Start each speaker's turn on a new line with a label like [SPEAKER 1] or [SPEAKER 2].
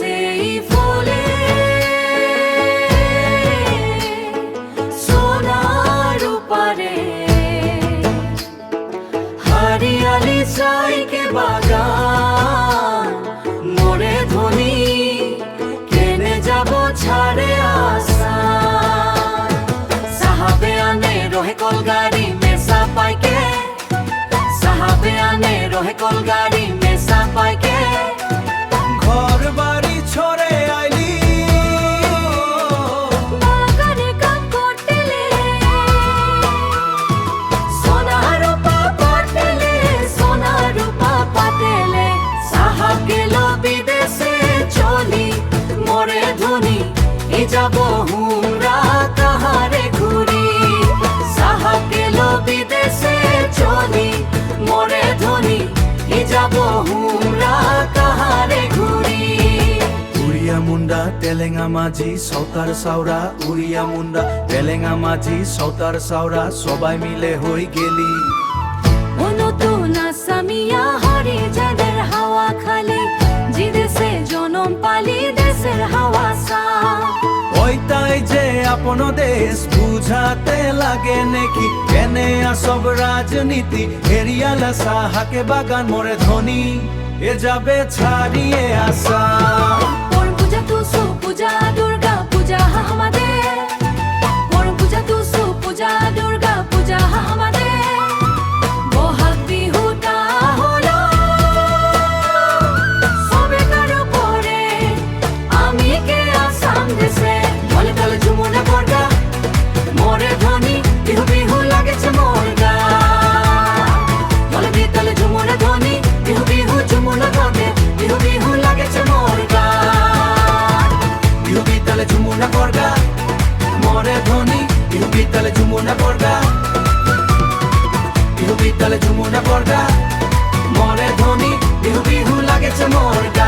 [SPEAKER 1] সেই ফুলে সোনার উপরে হরিয়ালি চাইকে বাগান মোরে ধনী কেনে যাব ছাড়ে আসা সাহাবে আনে রহে কলগাড়ি মেসা পাইকে সাহাবে আনে রহে কলগাড়ি মেসা পাইকে
[SPEAKER 2] ঘর বাড়ি ছড়ে আইলি
[SPEAKER 1] বাগানে কাম করতেলে সোনা রূপা পাতেলে সোনা রূপা পাতেলে সাহাব গেল বিদেশে চলি মোরে ধনী এ যাব হুমরা কাহারে ঘুরি সাহাব গেল বিদেশে চলি মোরে ধনী এ যাব হুমরা কাহারে ঘুরি
[SPEAKER 2] উড়িয়া মুন্ডা তেলেঙ্গা মাঝি সৌতার সাউরা উড়িয়া মুন্ডা তেলেঙ্গা মাঝি সৌতার সাউরা সবাই মিলে হই গেলি
[SPEAKER 1] নতুন আসামিয়া হরে যাদের হাওয়া খালি যে দেশে জনম পালি দেশের হাওয়া সা
[SPEAKER 2] ওইটাই যে আপন দেশ বুঝাতে লাগে নাকি কেনে সব রাজনীতি হেরিয়ালা সাহাকে বাগান মোরে ধনী এ যাবে ছাড়িয়ে আসা
[SPEAKER 1] পরম পূজা তুসু পূজা দুর্গা পূজা আমাদের পরম পূজা তুসু পূজা দুর্গা পূজা আমাদের বহাগ বিহুটা হলো সবে কারো পরে আমি কে আসাম দেশে বলে তালে ঝুমুনা পড়গা মোরে ধনী বিহু বিহু লাগেছে মোরগা বলে তালে ঝুমুনা ধনী বিহু বিহু ঝুমুনা ধনে বিহু বিহু লাগেছে মোরগা
[SPEAKER 2] বিহু বিতালে ঝুমুনা পড়গা মোরে ধনী বিহু বিতালে ঝুমুনা পড়গা বিহু বিতালে ঝুমুনা পড়গা মোরে ধনী বিহু বিহু লাগেছে মোরগা